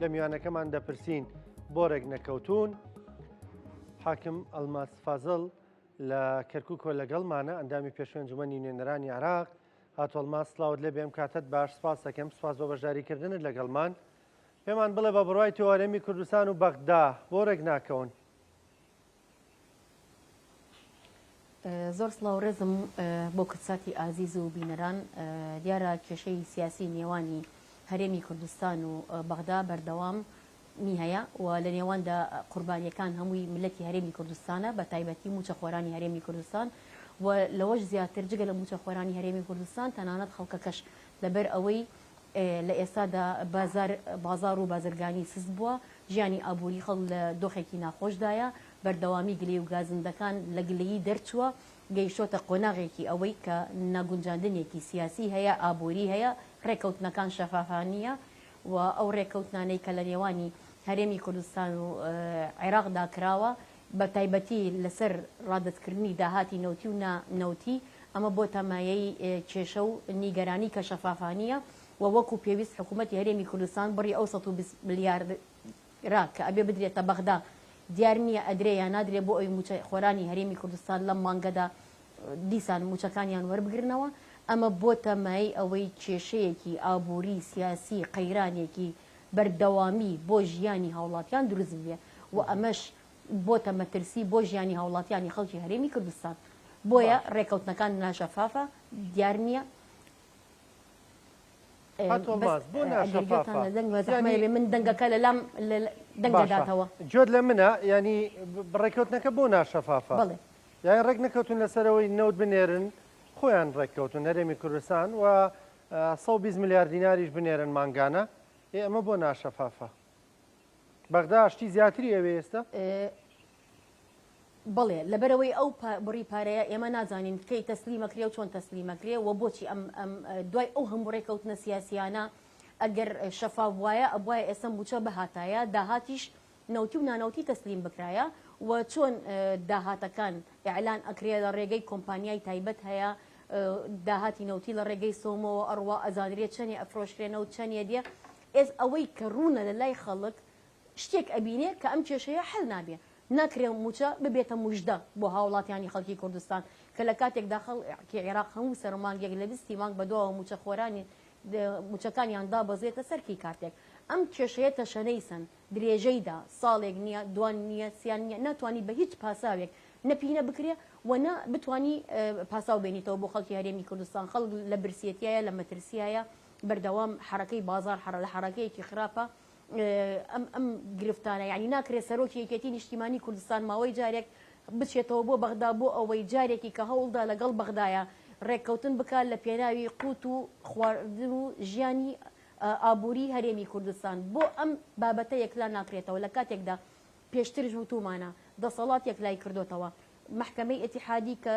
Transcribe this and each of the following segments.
لە میوانەکەمان دەپرسین بۆ ڕێگنەکەوتون. حاکم ئەلماس فازڵ لە کەرکووکۆ لەگەڵمانە ئەندامی پێشوە ئەنجومەنی نوێنەرانی عێراق. هاتۆ ئەلماس سڵاوت لێ بێم کاتت باش، سپاس دەکەم، سپاس بۆ بەشداریکردنت لەگەڵمان. پێمان بڵێ بە بڕوای تێوەرەمی کوردستان و بەغدا بۆ ڕێگناکەون. زۆر سڵاو ڕێزم بۆ کورساتی ئازیز و بینەران. دیارە کێشەی سیاسی نێوانی هەرێمی کوردستان و بەغدا بەردەوام هەیە و لە نێواندا قوربانیەکان هەمووی ملەتی هەرێمی کوردستانە، بە تایبەتی موچەخۆرانی هەرێمی کوردستان و لەوەش زیاتر جگە لە موچەخۆرانی هەرێمی کوردستان تەنانەت خەڵکەکەش لەبەر ئەوەی لە ئێستادا بازار و بازرگانی سست بووە، ژیانی ئابووری خەڵک لە دۆخێکی ناخۆشدایە، بەردەوامی گلەی و گازندەکان لە گلەیی دەرچووە، گەیشتۆتە قۆناغێکی ئەوەی کە ناگونجاندنێکی سیاسی هەیە، ئابووری هەیە، ڕێکەوتنەکان شەفافانیە و ئەو ڕێکەوتنانەی کە لە نێوانی هەرێمی کوردستان و عێراقدا کراوە بە تایبەتی لەسەر ڕادەتکردنی داهاتی نەوتی و نەوتی، ئەمە بۆ تەمایەی کێشە و نیگەرانی کە شەفافانیە و وەکو پێویست حکوومەتی هەرێمی کوردستان بڕی ئەو 120 ملیارد کە ئەبێ بدرێتە بەغدا دیار نییە ئەدرێ یا نادرێ بۆ ئەوی موچەخۆرانی هەرێمی کوردستان لەم مانگەدا دیسان موچەکانیان وەربگرنەوە. ئەمە بۆ تەمای ئەوەی کێشەیەکی ئابووری سیاسی قەیرانێکی بەردەوامی بۆ ژیانی هاوڵاتیان دروست بێ و ئەمەش بۆ تەمەترسی بۆ ژیانی هاوڵاتیانی خەڵکی هەرێمی کوردستان. بۆیە ڕێکەوتنەکان ناشەفافە، دیار نییە. من دەنگەکە لە لام دەنگداتەوە جۆت لە منە، ینی ڕێکەوتنەکە بۆ ناشەفافە، یان ڕێک نەکەوتون لەسەرەوەی نەوت بنێرن خۆیان ڕێککەوتون هەرێمی کوردستان و 120 میلیارد دیناریش بنێرن مانگانە، ئەمە بۆ ناشەفافە. بەغدا شتی زیاتری ئەوێ ئێستا؟ بڵێ لەبەرەوەی ئەو بڕی پارەیە ئێمە نازانین کەی تەسلیمەکرێ و چۆن تەسلیمەکرێ و بۆچی ئەم دوای ئەو هەموو ڕێکەوتنە سیاسیانە ئەگەر شەفاف وایە ئەبواە ئێستا موچە بەهاتایە، داهاتیش نەوتی و نانەوتی تەسلیم بکرایە و چۆن داهاتەکان ئیعلان ئەکرێ لە ڕێگەی کۆمپانیای تایبەت هەیە، داهاتی نەوتی لە ڕێگەی سۆمەوە ئەڕوا ئەزانرێت چەندێ ئەفرۆشرێنە و چەندێ دێ، ئێز ئەوەی کە ڕوونە لە لای خەڵک شتێک ئەبینێ کە ئەم کێشەیە حل نابێ، ناکرێ موچە ببێتە موژدە بۆ هاوڵاتیانی خەڵکی کوردستان کە لە کاتێکدا خەڵکی عێراق هەموو سەرمانگێک لە دستی مانگ بەدواوە موچەخۆرانی موچەکانیان دابەزێتە سەرکی کارتێک. ئەم کێشەیە تەشەنەی سن درێژەیدا ساڵێک نییە، دوان نییە، سیان نییە، ناتوانانی بە هیچ پاساوێک نەپینە بکرێ و نە بتانی پاساو بێنیتەوە بۆ خەڵکی هەرێمی کوردستان. خەڵک لە برسێتیایە، لە مەترسیایە، بەردەوام حرەکەی بازار لە حرەکەیەکی خراپە. ئەم گرفتانە یعنی ناکرێت سەرۆکی یەکێتی نیشتیمانی کوردستان ماوەی جارێک بچێتەوە بۆ بەغدا بۆ ئەوەی جارێکی کە هەوڵدا لەگەڵ بەغدایە ڕێککەوتن بکات لە پێناوی قوت و خواردن و ژیانی ئابووری هەرێمی کوردستان. بۆ ئەم بابەتە یەکلا ناکرێتەوە لە کاتێکدا پێشترش وتومانە دەسەڵات یەکلای کردوتەوە، محکەمەی ئەتیحادی کە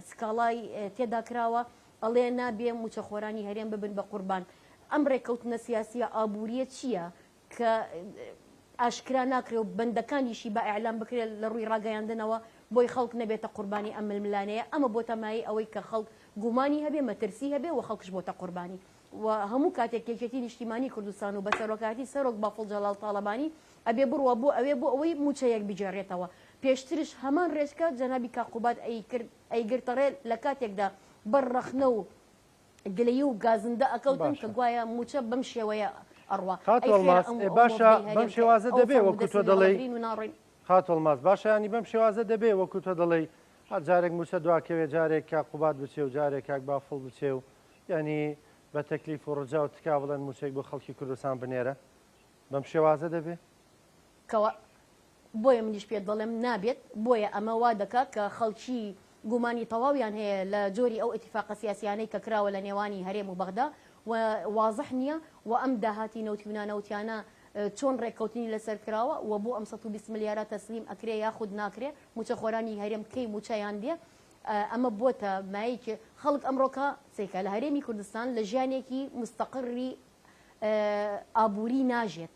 سکاڵای تێدا کراوە ئەڵێ نابێ موچەخۆرانی هەرێم ببن بە قوربان. ئەم ڕێکەوتنە سیاسیە ئابووریە چییە کە ئاشکرا ناکرێ و بەندەکانیشی بە ئەعلام بکرێت لە ڕووی ڕاگەیاندنەوە بۆی خەڵک نەبێتە قوربانی ئەم ململانەیە. ئەمە بۆ تەمایی ئەوەی کە خەڵک گومانی هەبێ، مەترسی هەبێ و خەڵکش بۆتە قوربانی و هەموو کاتێک یەکێتی نیشتیمانی کوردستان و بە سەرۆکاتی سەرۆک بافڵ جەلال تاڵەبانی ئەبێ بڕوە بۆ ئەوێ بۆ ئەوەی موچەیەک بجێڕێتەوە. پێشترش هەمان ڕێژکە جەنابی کاقوبات ئەیگرتەڕێ لە کاتێکدا بەڕەخنە و گلەیی و گازندە ئەکەوتن کە گوایە موچە بەم شێوەیە ئەڕوا. باشە بەم شێوازە دەبێ وەکو تۆ دەڵێ، خاتۆڵماس باشە ینی بەم شێوازە دەبێ وەکو تۆ دەڵێ، هەر جارێک موچە دواکەوێ، جارێک کاقوبات بچێ و جارێک کاک بافڵ بچێ و ینی بە تەکلیف و ڕجا و تکا بڵێن موچێک بۆ خەڵکی کوردستان بنێرە، بەم شێوازە دەبێ کەوە بۆیە منیش پێت دەڵێم نابێت. بۆیە ئەمە وا دەکات کە خەڵکی گومانی تەواویان هەیە لە جۆری ئەو ئەتیفاقە سیاسیانەی کە کراوە لە نێوانی هەرێم و بەغدا و واضح نییە و ئەم داهاتی نەوتی و نانەوتیانە چۆن ڕێککەوتنی لەسەر کراوە و بۆ ئەم 120 ملیارە تەسلیم ئەکرێ یاخود ناکرێ موچەخۆرانی هەرێم کەی موچەیان دێ. ئەمە بۆتە مایەکی خەڵک ئەمڕۆکە سێکە لە هەرێمی کوردستان لە ژیانێکی مستەقری ئابووری ناژێت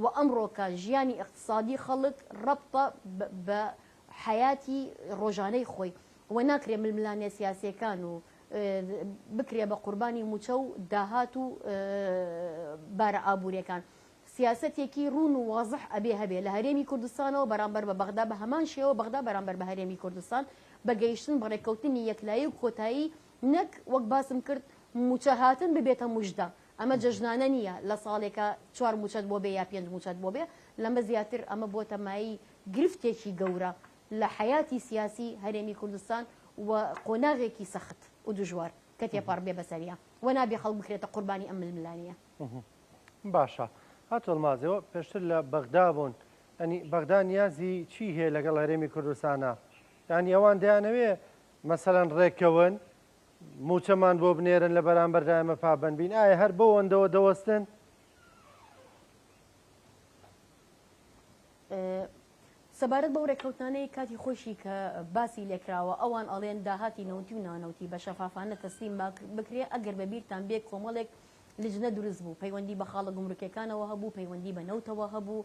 و ئەمڕۆکە ژیانی اقتصادی خەڵک ڕەبتە بە حیاتی ڕۆژانەی خۆی و ناکرێ ململانێ سیاسیەکان و بکرێ بە قوربانی موچە و داهات و بارە ئابووریەکان. سیاسەتێکی ڕون و واضح ئەبێ هەبێ لە هەرێمی کوردستانەوە بەرامبەر بە بەغدا بە هەمان شێوە بەغدا بەرامبەر بە هەرێمی کوردستان بەگەیشتن بەڕێکەوتنی یەکلایی و کۆتایی نەک وەک باسم کرد موچە هاتن ببێتە موژدە ئەمە جەژنانە نییە لە ساڵێکە 4 موچەت بۆ بێ یا 5 موچەت بۆ بێ لەمە زیاتر ئەمە بۆتە مایی گرفتێکی گەورە لە حیاتی سیاسی هەرێمی کوردستان و قۆناغێکی سەخت و دژوار کە تێپەڕ بێ بەسەریە و نابێ خەڵک بکرێتە قوربانی ئەم ململانیە. باشە هاتۆڵمازەوە پێشتر لە بەغدا بوون ئەنی بەغدا نیازی چی هەیە لەگەڵ هەرێمی کوردستانە یانی ئەوان دەیانەوێ مەسەڵەن ڕێککەون موچەمان بۆ بنێرن لە بەرامبەردا ئێمە پابەند بین ئایا هەر بەوەندەوە دەوەستن؟ سەبارەت بەو ڕێککەوتانەی کاتی خۆشی کە باسی لێکراوە ئەوان ئەڵێن داهاتی نەوتی و نانەوتی بە شەفافانە تەسلیم بکرێ ئەگەر بە بیرتان بێ کۆمەڵێک لجنە دروست بوو پەیوەندی بە خاڵە گومڕکەکانەوە هەبوو پەیوەندی بە نەوتەوە هەبوو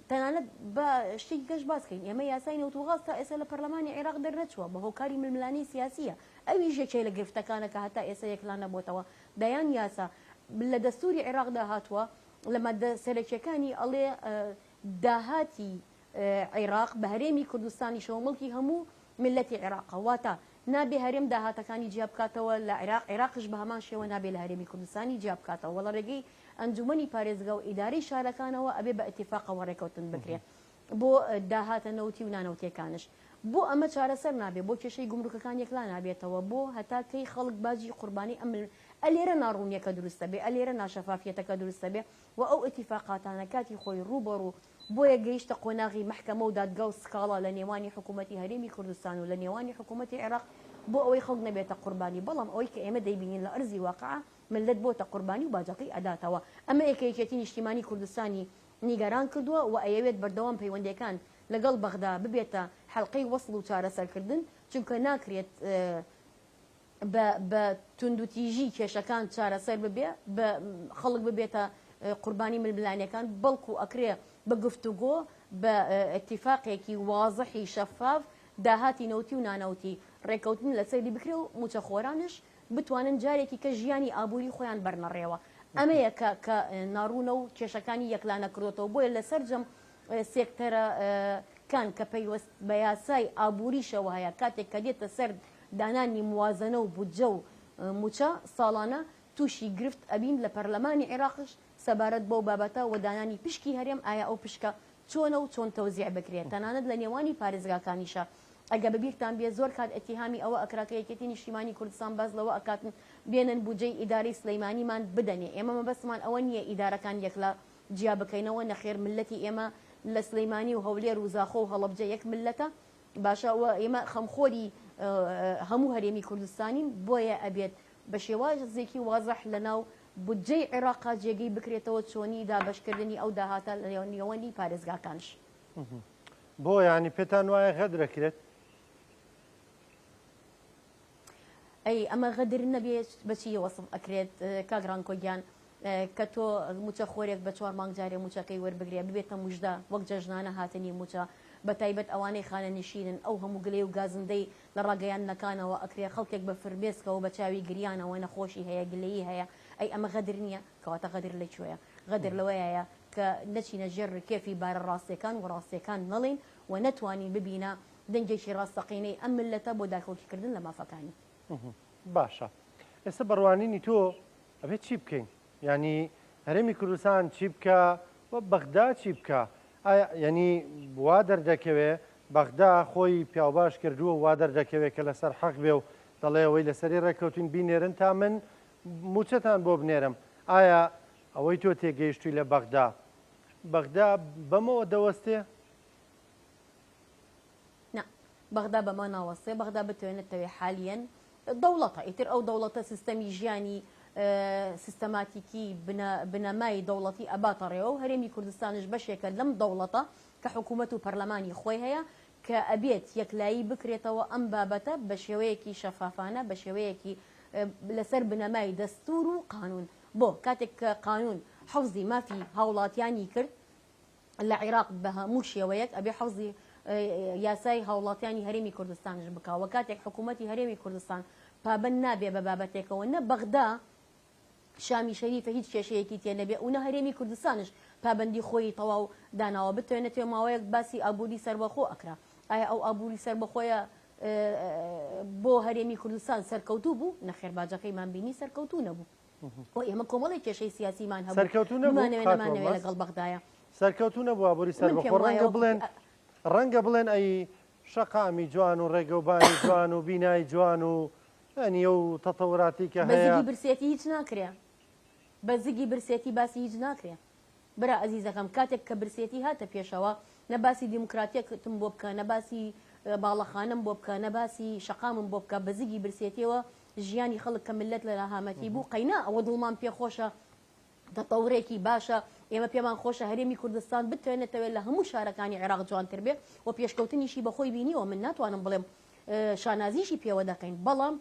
تەنانەت بە شتێکی گەشت باسکەین ئێمە یاسای نەوتوغاز تا ئێستا لە پەرلەمانی عێراق دەرنەچووە بە هۆکاری ململانی سیاسیە ئەویش یەکێ لە گرفتەکانە کە هەتا ئێستا یەکلان نەبووتەوە دەیان یاسا لە دەستوری عێراقدا هاتووە لە مادە سەرەکیەکانی ئەڵێ داهاتی عێراق بە هەرێمی کوردستانی شەومەڵکی هەموو ملەتی عێراقە واتە نابێ هەرێم داهاتەکانی جیا بکاتەوە لە عێراق عێراقش بە هەمان شێوە نابێ لە هەرێمی کوردستانی جیا بکاتەوە وەڵە ڕێگەی ئەنجومەنی پارێزگا و ئیدارەی شارەکانەوە ئەبێ بە ئەتیفاقەوە ڕێکەوتن بکرێت بۆ داهاتە نەوتی و نانەوتیەکانش بۆ ئەمە چارەسەر نابێ بۆ کێشەی گومڕوکەکان یەکلا نابێتەوە بۆ هەتاکەی خەڵک باجی قوربانی ئەم ئەلێرە ناڕوونیەکە دروستە بێ ئەلێرە ناشەفافیەتەکە دروستە بێ و ئەو ئەتیفاقاتانە کاتی خۆی ڕوبەڕوو بۆیە گەیشتە قۆناغی محکەمە و دادگا و سکاڵا لە نێوانی حکوومەتی هەرێمی کوردستان و لە نێوانی حکوومەتی عێراق بۆ ئەوەی خەڵک نەبێتە قوربانی بەڵام ئەوەی کە ئێمە دەیبینین لە ئەرزی واقعە ملت بۆتە قوربانی و باجەکەی ئەداتەوە ئەمە یەکەیەکێتی نیشتیمانی کوردستانی نیگەران کردووە و ئەیەوێت بەردەوام پەیوەندیەکان لەگەڵ بەغدا ببێتە حەڵقەی وەسڵ و چارەسەرکردن چونکە ناکرێت بە توندوتیژی کێشەکان چارەسەر ببێ بە خەڵک ببێتە قوربانی ململانیەکان بەڵکو ئەکرێ بە گفتوگۆ بە ئەتیفاقێکی واضحی شەفاف داهاتی نەوتی و نانەوتی ڕێکەوتن لەسەری بکرێ و موچەخۆرانش بتوانن جارێکی کە ژیانی ئابووری خۆیان بەرنەڕێوە ئەمەیە کە ناڕوونە و کێشەکانی یەکلانە کردوتەوە بۆیە لەسەر جەم سێکتەرە کان کە پەیوەست بە یاسای ئابووریشەوە هەیە کاتێک کە دێتە سەر دانانی موازنە و بودجە و موچە ساڵانە تووشی گرفت ئەبین لە پەرلەمانی عێراقش سەبارەت بەو بابەتە و دانانی پشکی هەرێم ئایا ئەو پشکە چۆنە و چۆن تەوزیع بکرێت تەنانەت لە نێوانی پارێزگاکانیشە ئەگە بەبیرتان بێ زۆر کات ئەتیهامی ئەوە ئەکراکە یەکێتی نیشتیمانی کوردستان باز لەوە ئەکاتن بێنن بودجەی ئیدارەی سلەیمانیمان بدەنێ ئێمە مەبەستمان ئەوە نییە ئیدارەکان یەکلا جیا بکەینەوە نەخێر ملەتی ئێمە لە سلەیمانی و هەولێر و زاخۆ و هەڵەبجە یەک ملەتە باشەوە ئێمە خەمخۆری هەموو هەرێمی کوردستانین بۆیە ئەبێت بە شێوازێکی وازەح لەناو بودجەی عێراقا جێگەی بکرێتەوە چۆنی دابەشکردنی ئەو داهاتە لە نێوەندی پارێزگاکانش بۆ ینی پێتان وایە غەدرەکرێت ئەی ئەمە غەدر نەبێت بەچی وەسف ئەکرێت کاگران کۆگیان کە تۆ موچە خۆرێک بە 4 مانگ جارێ موچەکەی وەربگرێ ببێتە موژدا وەک جەژنانە هاتنی موچە بە تایبەت ئەوانەی خانە نشینن ئەو هەموو گلەی و گازندەی لە ڕاگەیاندنەکانەوە ئەکرێ خەڵکێک بە فرمێسکەوە بە چاوی گریانەوە نەخۆشی هەیە گلەیی هەیە ئەی ئەمە غەدر نییە کەواتە غەدر لەکوێیە غەدر لەوەیە کە نەچینە ژێر کێفی بارە ڕاستیەکان و ڕاستیەکان نەڵین و نەتوانین ببینە دەنگێکی ڕاستەقینەی ئەم ملەتە بۆ داخۆکیکردن لە مافەکانی باشە ئێستا بڕوانینی تۆ ئەبێت چی بکەین ینی هەرێمی کوردستان چی بکە و بەغدا چی بکە ینی وا دەردەکەوێ بەغدا خۆی پیاوباش کردووە وا دەردەکەوێت کە لەسەر حەق بێ و دەڵێ ئەوەی لەسەری ڕێکەوتین بینێرن تا من موچەتان بۆ بنێرم ئایا ئەوەی تۆ تێگەیشتووی لە بەغدا بەمەوە دەوەستێ؟ بەغدا بەمە ناوەستێ بەغدا بتوێنێتەوێ حالیەن دەوڵەتە ئیتر ئەو دەوڵەتە سیستەمی ژیانی سیستەماتیکی بنەمای دەوڵەتی ئەباتەڕێەوە و هەرێمی کوردستانش بەشێکە لەم دەوڵەتە کە حکوومەت و پەرلەمانی خۆی هەیە کە ئەبێت یەکلایی بکرێتەوە ئەم بابەتە بە شێوەیەکی شەفافانە بە شێوەیەکی لەسەر بنەمای دەستور و قانون بۆ کاتێک کە قانون حەوزی مافی هاوڵاتیانی کرد لە عێراق بە هەموو شێوەیەک ئەبێ حەوزی یاسای هاوڵاتیانی هەرێمی کوردستانش بکاوە کاتێک حکوومەتی هەرێمی کوردستان پابند نابێ بە بابەتێکەوە نە بەغدا شامی شەریفە هیچ کێشەیەکی تێ نەبێ و نە هەرێمی کوردستانش پابندی خۆی تەواو داناوە بتوانێت ماوەیەک باسی ئابووری سەربەخۆ ئەکرا ئایا ئەو ئابووری سەربەخۆیە بۆ هەرێمی کوردستان سەرکەوتوو بوو نەخێر باجەکەیمان بینی سەرکەوتوو نەبوو و ئێمە کۆمەڵی کێشەی سیاسیمان هەبوو سەرکەوتوو لەگەڵ بەغدایە سەرکەوتوو نەبووە ئابووری سەربەخۆ ڕەنگە بڵێن ئەی شەقامی جوان و ڕێگەوبانی جوان و بینایی جوان و ئەنیە و تەتەوراتی کە هەیە بەزگی برسێتی هیچ ناکرێ بەزگی برسێتی باسی هیچ ناکرێ برا ئەزیزەکەم کاتێک کە برسێتی هاتە پێشەوە نەباسی دیموکراتیەکتم بۆ بکە نەباسی باڵەخانم بۆ بکە نەباسی شەقامم بۆ بکە بەزگی برسێتیەوە ژیانی خەڵک کە ملت لە هامەتی بوو قەینا ئەوە دڵمان پێخۆشە تەتەورێکی باشە ئێمە پێمان خۆشە هەرێمی کوردستان بتوانێتەوێت لە هەموو شارەکانی عێراق جوانتر بێ و پێشکەوتنیشی بەخۆی بینیەوە من ناتوانم بڵێم شانازیشی پێوە دەکەین بەڵام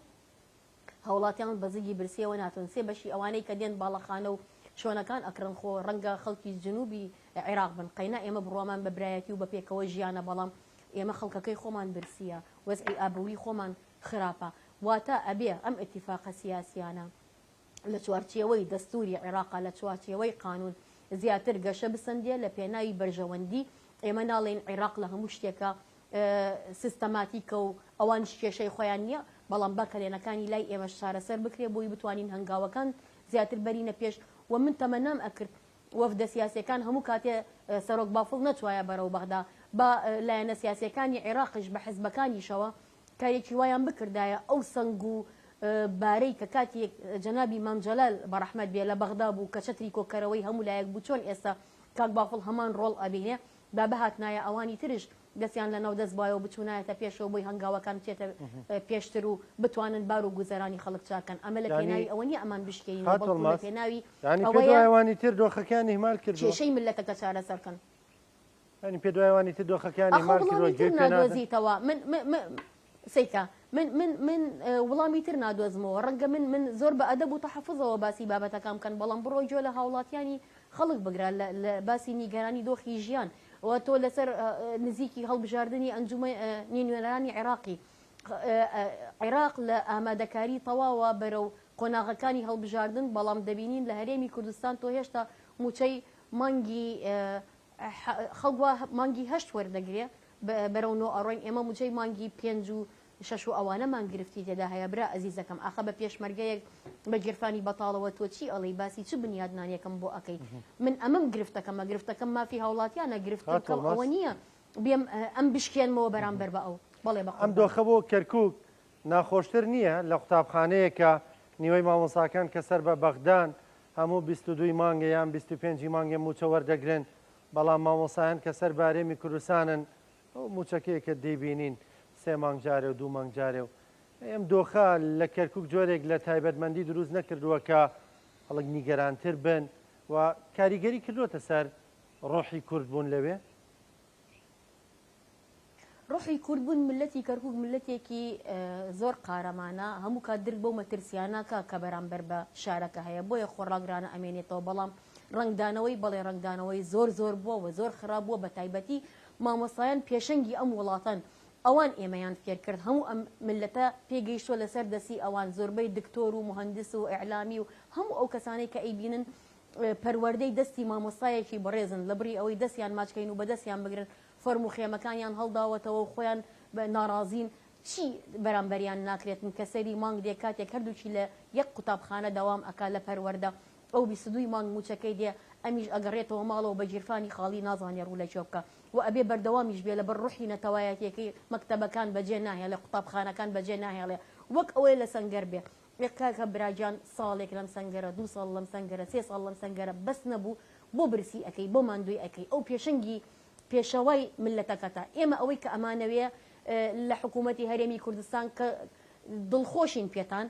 هەوڵاتیان بەزگی برسیەوە ناتون سێ بەشی ئەوانەی کە دێن باڵەخانە و شۆنەکان ئەکرن خۆ ڕەنگە خەڵکی جنوبی عێراق بن قەینا ئێمە بڕۆمان بە برایەتی و بە پێکەوە ژیانە بەڵام ئێمە خەڵکەکەی خۆمان برسیە وەزعی ئابووری خۆمان خراپە واتە ئەبێ ئەم ئەتیفاقە سیاسیانە لە چوارچێوەی دەستوری عێراقا لە چوارچێوەی قانون زیاتر گەشە بسەندێ لە پێناوی بەرژەوەندی ئێمە ناڵێن عێراق لە هەموو شتێکە سیستەماتیکە و ئەوان کێشەی خۆیان نییە بەڵام با کەلێنەکانی لای ئێمە چارەسەر بکرێ بۆی بتوانین هەنگاوەکان زیاتر بەرینە پێش و من تەمەنام ئەکرد وەفدە سیاسیەکان هەموو کاتێ سەرۆک بافڵ نەچوایە بەرەو بەغدا با لایەنە سیاسیەکانی عێراقیش بە حیزبەکانیشەوە کارێکی وایان بکردایە ئەو سەنگ و بارەی کە کاتێک جەنابی مام جەلال بەڕەحمەت بێ لە بەغدا بوو کە چەتری کۆکەرەوەی هەموو لایەک بوو چۆن ئێستا کاک بافڵ هەمان ڕۆڵ ئەبینێ با بەهاتنایە ئەوانی ترش دەستیان لە ناو دەست بایەوە بچوونایەتە پێشەوە بۆی هەنگاوەکان بچێتە پێشتر و بتوانن بار و گوزەرانی خەڵک چاکەن ئەمە لە پێناوی ئەوە نیە ئەمان بشکێین لە پێناوی ئەوەیەوانی تر دۆخەکانی هێمال کرد کێشەی ملەتەکە چارەسەرکەن ینی پێدوایوانی تر دۆخەکانی مال نادۆزیتەوە من سیکە من وڵامی تر نادۆزمەوە ڕەنگە من زۆر بە ئەدەب و تەحەفوزەوە باسی بابەتەکان بکەن بەڵام بڕۆی جۆ لە هاوڵاتیانی خەڵک بگرا لە باسی نیگەرانی دۆخی ژیان و تۆ لەسەر نزیکی هەڵبژاردننی ئەنجومە نێنوێنەرانی عێراقی عێراق لە ئامادەکاری تەواوە بەرەو قۆناغەکانی هەڵبژاردن بەڵام دەبینین لە هەرێمی کوردستان تۆ هێشتا موچەی مانگی خەڵگووە مانگی هەشت وەردەگرێ بەرەو نۆ ئەڕۆین ئێمە موچەی مانگی 5 و 6 و ئەوانەمان گرفتی تێدا هەیە برا ئەزیزەکەم ئاخە بە پێشمەرگەیەک بە گرفانی بەتاڵەوە تۆ چی ئەڵی باسی چ بنیادنانیەکەم بۆ ئەەکەی من ئەمەم گرفتەکەم مافی هاوڵاتیانە گرفتەکەم ئەوە نییە بێم ئەم بشکێنمەوە بەرامبەر بە ئەو بەڵێ بە ئەم دۆخە بۆ کەرکووک ناخۆشتر نییە لە قوتابخانەیەکە نیوەی مامۆساکان کە سەر بە بەغدان هەموو 22 مانگە یان 25 مانگە موچە وەردەگرن بەڵام مامۆسایان کە سەر بارێمی کوردستانن ئەو موچەکەیەکە دەیبینین 3 مانگ جارێ و 2 مانگ جارێ و ئەم دۆخە لە کەرکووک جۆرێک لە تایبەتمەندی دروست نەکردووە کە هەڵک نیگەرانتر بن و کاریگەری کردوتە سەر ڕۆحی کورد بوون لەوێ ڕۆحی کوردبوون ملەتی کەرکووک ملەتێکی زۆر قارەمانە هەموو کات درک بەو مەترسیانەکە کە بەرامبەر بە شارەکە هەیە بۆیە خۆڕاگرانە ئەمێنێتەوە بەڵام ڕنگدانەوەی بەڵێ ڕنگدانەوەی زۆر بووە و زۆر خراپ بووە بە تایبەتی مامۆستایان پێشەنگی ئەم وڵاتان ئەوان ئێمەیان فێر کرد هەموو ئەم ملەتە پێگەیشتوە لەسەر دەسی ئەوان زۆربەی دکتۆر و مهندس و ئیعلامی و هەموو ئەو کەسانەی کە ئەیبینن پەروەردەی دەستی مامۆستایەکی بەڕێزن لەبری ئەوەی دەستیان ماچکەین و بەدەستیان بگرن فەرم و خێمەکانیان هەڵداوەتەوە و خۆیان ناڕازین چی بەرامبەریان ناکرێتن کە سەری مانگ دێ کاتێک هەردووچی لە یەک قوتابخانە داوام ئەکا لە پەروەردە ئەو 22 مانگ موچەکەی دێ ئەمیش ئەگەڕێتەوە ماڵەوە بە گیرفانی خاڵی نازانێ ڕوو لە چۆبکە و ئەبێ بەردەوامیش بێ لە بەر ڕوحی نەتەوایەتێکی مەکتەبەکان بەجێ ناهێ لە قوتابخانەکان بەجێ ناهێڵێ وەک ئەوەی لە سەنگەر بێ کاکە براجان ساڵێک لەم سەنگەرە 2 ساڵ لەم سەنگەرە 3 ساڵ لەم سەنگەرە بەس نەبوو بۆ برسی ئەەکەی بۆ ماندووی ئەەکەی ئەو پێشەنگی پێشەوەی ملەتەکەتە ئێمە ئەوەی کە ئەمانەوەیە لە حکوومەتی هەرێمی کوردستان کە دڵخۆشین پێتان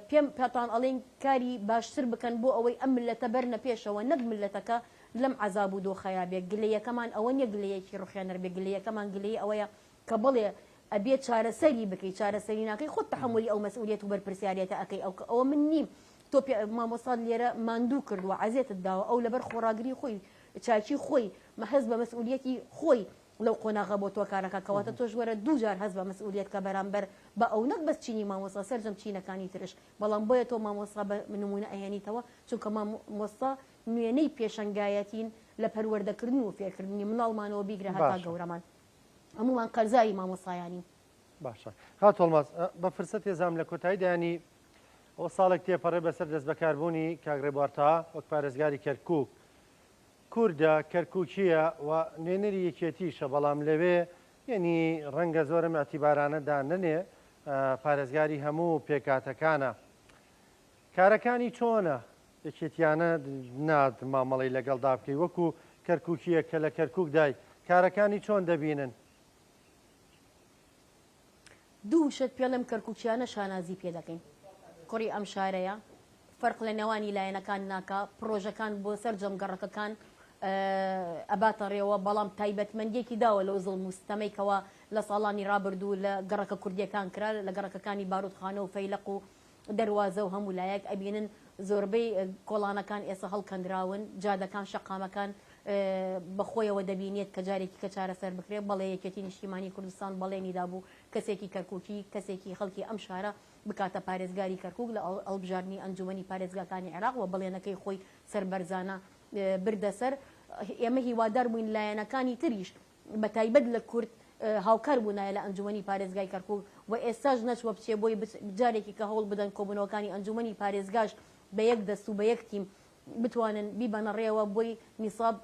پێم پێتان ئەڵێن کاری باشتر بکەن بۆ ئەوەی ئەم ملەتە بەرنە پێشەوە نەک ملەتەکە لەم عەزاب و دۆخەیە بێ گلەیەکەمان ئەوە نیە گلەیەکی ڕوخێنەر بێ گلەیەکەمان گلەیە ئەوەیە کە بڵێ ئەبێ چارەسەری بکەی چارەسەری ناکەی خۆت تەحملی ئەو مەسئولیت و بەرپرسیارەتە ئەەکەی ئەوە من نیم تۆ مامۆستا لێرە ماندوو کردووە عەزێتت داوە ئەو لەبەر خۆڕاگری خۆی چاچی خۆی هەز بە مەسئولیەتی خۆی لەو قۆناغە بۆ تۆ کارەکە کەواتە تۆش وەرە دوو جار هەز بە مەسئولیت کە بەرامبەر بە ئەو نەک بەس چینی مامۆستا سەرجەم چینەکانی ترش بەڵام بۆیە تۆ مامۆستا بە نمونە ئەهێنیتەوە چونکە مامۆستا نوێنەی پێشەنگایەتین لە پەروەردەکردن و فێرکردنی مناڵمانەوە بیگرە هەتا باشە. گەورەمان هەمومان قەرزایی مامۆسایانی. باشە هات هەڵماس بە فرسەت ێزام لە کۆتایی دایانی ئەو ساڵێک تێپەڕێ بەسەر دەست بەکاربوونی کاگڕێ بوارتەوا وەک پارێزگاری کەرکووک کووردە کەرکووکیە و نوێنەری یەکێتیشە بەڵام لەوێ یعنی ڕەنگە زۆرم ئەتیبارانەدا نەنێ پارێزگاری هەموو پێکاتەکانە کارەکانی چۆنە یەکێتیانە ناد مامەڵی لەگەڵدا بکەی وەکو کەرکووکیە کە لە کەرکووک دای کارەکانی چۆن دەبینن دوو شت پێڵم کەرکووچیانە شانازی پێ دەکەین کوڕی ئەم شارەیە فەرق لە نێوانی لایەنەکان ناکە پرۆژەکان بۆ سەر جەمگەڕەکەکان ئەباتە ڕێوە بەڵام تایبەتمەندێکی داوە لەو زڵ مستەمەیکەوە لە ساڵانی ڕابردوو لە گەڕەکە کوردیەکان کرا لە گەڕەکەەکانی بارودخانە و فەیلق و دەواازە و هەموو لایەک ئەبینن زۆربەی کۆڵانەکان ئێستا هەڵکەندراون جادەکان شەقامەکان بەخۆیەوە دەبینێت کە جارێکی کە چارەسەر بکرێت بەڵێ یەکێتی نیشتیمانی کوردستان بەڵێنی دابوو کەسێکی کەرکووکی کەسێکی خەڵکی ئەم شارە بکاتە پارێزگاری کەرکووک لە ئەڵبژارنی ئەنجومەنی پارێزگاکانی عێراق و بەڵێنەکەی خۆی سەربەرزانە بردەسەر ئێمە هیوادار بووین لایەنەکانی تریش بە تایبەت لە کورد هاوکار بوونایە لە ئەنجومەنی پارێزگای کەرکووک و ئێستاش نەچوە بچێ بۆی جارێکی کە هەوڵ بدەن کۆبوونەوەکانی ئەنجومەنی پارێزگاش بە یەک دەست و بە یەک تیم بتوانن بیبەنە ڕێوە بۆی نیساب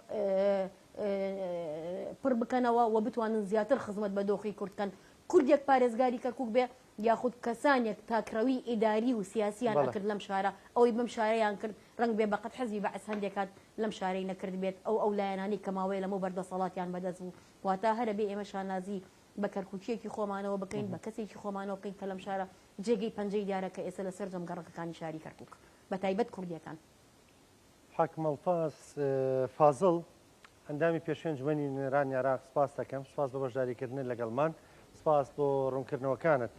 پڕ بکەنەوە و بتوانن زیاتر خزمەت بە دۆخی کوردکەن کوردێک پارێزگاری کەرکووک بێ یاخود کەسانێک تاکڕەوی ئیداری و سیاسیان ئەکرد لەم شارە ئەوەی بەم شارەیان کرد ڕنگ بێ بەقەت حەزی بەعس هەندێکات لەم شارەی نەکرد بێت ئەو لایەنانی کەماوەیە لەمە بەردەسەڵاتیان بەدەست بوو واتە هەرە بێ ئێمە شانازی بە کەرکووکیەکی خۆمانەوە بکەین بە کەسێکی خۆمانەوە بکەین کە لەم شارە جێگەی پەنجەی دیارەکە ئێستا لە سەر جەمگەڕەکەەکانی شاری کەرکووک بە تایبەت کوردیەکان حاکم ئەڵفاس فازڵ ئەندامی پێشێن جوێنی نێرانی عێراق سپاس دەکەم سپاس بە بەشداریکردن لەگەڵمان سپاس بۆ ڕوونکردنەوەکانت